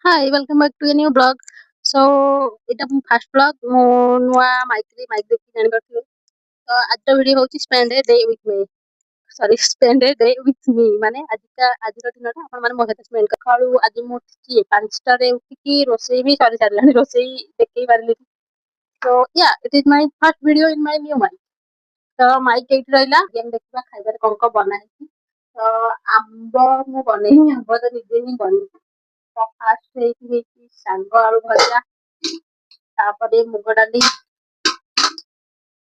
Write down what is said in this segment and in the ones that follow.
Hi, welcome back to a new blog. So, এটা ମୁଁ first blog ମୁଁ ନୂଆ ମାଇକ୍ ଦେଖି ଜାଣିପାରୁଥିବେ। ତ ଆଜିର ଭିଡ଼ିଓ ହେଉଛି ସ୍ପେଣ୍ଡ ଏ ଡେ ୱିଥ୍ ମି। ସରି ସ୍ପେଣ୍ଡ ଏ ଡେ ୱିଥ୍ ମି ମାନେ ଆଜିର ଦିନଟା ଆପଣମାନେ ମୋ ସହିତ ସ୍ପେଣ୍ଡ କର। ସକାଳୁ ଆଜି ମୁଁ ଉଠିଛି 5ଟାରେ ଉଠିକି ରୋଷେଇ ବି ସରି ସାରିଲାଣି। ରୋଷେଇ ଦେଖେଇ ପାରିଲିନି। ତ it is my first video in my new mic. ତ ମାଇକ୍ ଏଇଠି ରହିଲା। ଗେମ୍ ଦେଖିବା ଖାଇବାରେ କ'ଣ ବନା ହେଇଛି। ତ ଆମ୍ବ ମୁଁ ବନେଇନି, ଆମ୍ବ ତ ନିଜେ ହିଁ ବନେଇଛି। ତ ଫାଷ୍ଟ ହେଇଛି ଶାଗ ଆଳୁ ଭଜା, ତାପରେ ମୁଗ ଡାଲି,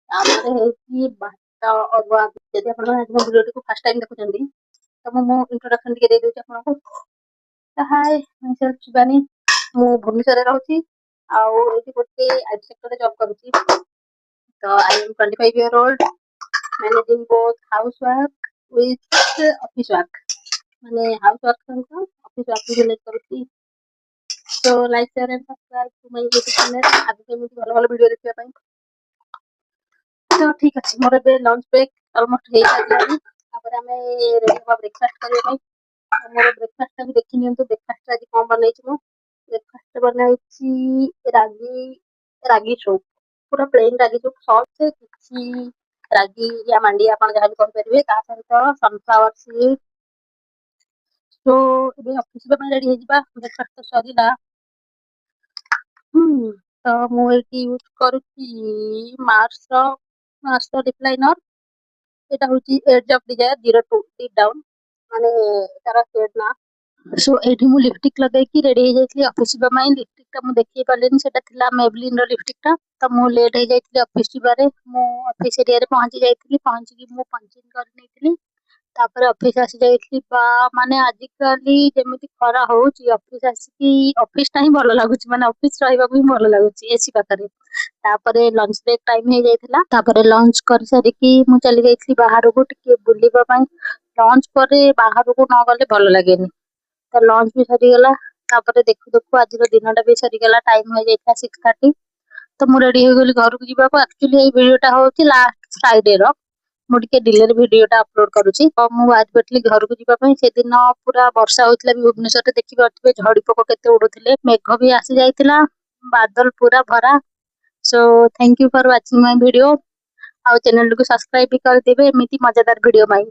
ତାପରେ ହେଇଛି ଭାତ ଅରୁଆ। ଯଦି ଆପଣ ମୋ ଭିଡ଼ିଓଟିକୁ ଫାଷ୍ଟ ଟାଇମ୍ ଦେଖୁଛନ୍ତି ତ ମୁଁ ଇଣ୍ଟ୍ରୋଡକ୍ସନ ଟିକେ ଦେଇଦେଉଛି ଆପଣଙ୍କୁ। ତ ହାଏ, ମାଇସେଲ୍ଫ ଶିବାନୀ। ମୁଁ ଭୁବନେଶ୍ୱରରେ ରହୁଛି ଆଉ ଏଇଠି ଗୋଟେ ଆଇଟି ସେକ୍ଟରରେ ଜବ୍ କରୁଛି। ତ I M 25 year old, managing both housework with office work। ମାନେ ହାଉସ ୱାର୍କ ସହିତ ଅଫିସ ୱାର୍କ ବି ମ୍ୟାନେଜ କରୁଛି। So like, share and subscribe to my YouTube channel। ଆଗକୁ ଏମିତି ଭଲ ଭଲ ଭିଡ଼ିଓ ଦେଖିବା ପାଇଁ। ତ ଠିକ୍ ଅଛି, ମୋର ଏବେ ଲଞ୍ଚ ବ୍ରେକ୍ ଅଲମୋଷ୍ଟ ହେଇସାରିଲାଣି। ତାପରେ ଆମେ ରେଡି ହେବା ବ୍ରେକଫାଷ୍ଟ କରିବା ପାଇଁ। ମୋର ବ୍ରେକଫାଷ୍ଟଟା ବି ଦେଖି ନିଅନ୍ତୁ। ବ୍ରେକଫାଷ୍ଟ ଆଜି କ'ଣ ବନେଇଛି ମୁଁ। ବ୍ରେକଫାଷ୍ଟ ବନେଇଛି ରାଗି ସୁପ୍। ପୁରା ପ୍ଲେନ୍ ରାଗି ସୁପ୍, ସସ୍ କିଛି ରାଗି या ମାଣ୍ଡିଆ ଆପଣ ଯାହା ବି କରିପାରିବେ। ତା ସହିତ ସନଫ୍ଲାୱାର ସିଡ୍। ତ ଏବେ ଅଫିସ ଯିବା ପାଇଁ ରେଡି ହେଇଯିବା। ବ୍ରେକଫାଷ୍ଟ ତ ସରିଲା। ତ ମୁଁ ଏଇଠି ୟୁଜ୍ କରୁଛି ମାର୍ସର ରିପ୍ଲାଇନର। এটা হচ্ছে age of desire 02 deep down, মানে তাର ସେଟ୍ ନା। ସୋ ଏଇଠି ମୁଁ ଲିପଷ୍ଟିକ୍ ଲଗେଇକି ରେଡି ହେଇଯାଇଥିଲି ଅଫିସ ଯିବା ପାଇଁ। ଲିପଷ୍ଟିକଟା ମୁଁ ଦେଖେଇ ପାରିଲିନି, ସେଟା ଥିଲା ମେବଲିନର ଲିପଷ୍ଟିକଟା। ତ ମୁଁ ଲେଟ୍ ହେଇଯାଇଥିଲି ଅଫିସ ଯିବାରେ। ମୁଁ ଅଫିସ ଏରିଆରେ ପହଞ୍ଚି ଯାଇଥିଲି। ପହଞ୍ଚିକି ମୁଁ ପଞ୍ଚିଂ କରି ନେଇଥିଲି। ତାପରେ ଅଫିସ ଆସି ଯାଇଥିଲି। ମାନେ ଆଜିକାଲି ଯେମିତି ଖରା ହଉଛି, ଅଫିସ ଆସିକି ଅଫିସଟା ହିଁ ଭଲ ଲାଗୁଛି। ମାନେ ଅଫିସ ରହିବାକୁ ହିଁ ଭଲ ଲାଗୁଛି ଏସି ପାଖରେ। ତାପରେ ଲଞ୍ଚ ବ୍ରେକ୍ ଟାଇମ୍ ହେଇଯାଇଥିଲା। ତାପରେ ଲଞ୍ଚ କରିସାରିକି ମୁଁ ଚାଲି ଯାଇଥିଲି ବାହାରକୁ ଟିକେ ବୁଲିବା ପାଇଁ। ଲଞ୍ଚ ପରେ ବାହାରକୁ ନ ଗଲେ ଭଲ ଲାଗେନି। ତ ଲଞ୍ଚ ବି ସରିଗଲା। ତାପରେ ଦେଖୁ ଦେଖୁ ଆଜିର ଦିନଟା ବି ସରିଗଲା। ଟାଇମ୍ ହେଇଯାଇଥିଲା 6:30। ତ ମୁଁ ରେଡି ହେଇଗଲି ଘରକୁ ଯିବାକୁ। ଆକ୍ଚୁଆଲି ଏଇ ଭିଡ଼ିଓଟା ହେଉଛି ଲାଷ୍ଟ ଫ୍ରାଇଡେର। ମୁଁ ଟିକେ ଡିଲେରେ ଭିଡ଼ିଓଟା ଅପଲୋଡ କରୁଛି। ତ ମୁଁ ବାହାରି ପଡ଼ିଥିଲି ଘରକୁ ଯିବା ପାଇଁ। ସେଦିନ ପୁରା ବର୍ଷା ହଉଥିଲା ବି ଭୁବନେଶ୍ୱରରେ। ଦେଖିପାରୁଥିବେ ଝଡ଼ି ପୋକ କେତେ ଉଡୁଥିଲେ। ମେଘ ବି ଆସି ଯାଇଥିଲା, ବାଦଲ ପୁରା ଭରା। So thank you for watching my video. ଆଉ ଚ୍ୟାନେଲଟିକୁ ସବସ୍କ୍ରାଇବ ବି କରିଦେବେ ଏମିତି ମଜାଦାର ଭିଡ଼ିଓ ପାଇଁ।